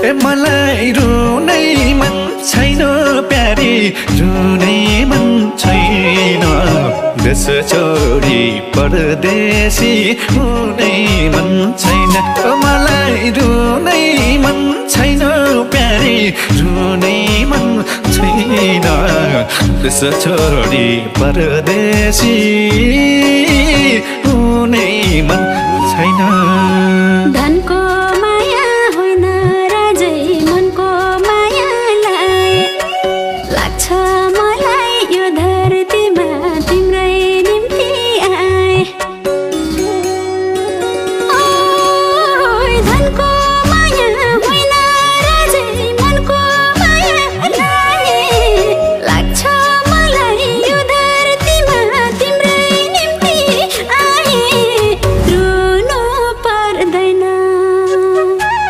ए मलाई रुनै मन छैन प्यारी रुनै मन छैन देश छोडी परदेशी हुनै मन छैन मलाई रुनै मन छैन प्यारी रुनै मन छैन देश छोडी परदेशी हुनै मन छैन धनको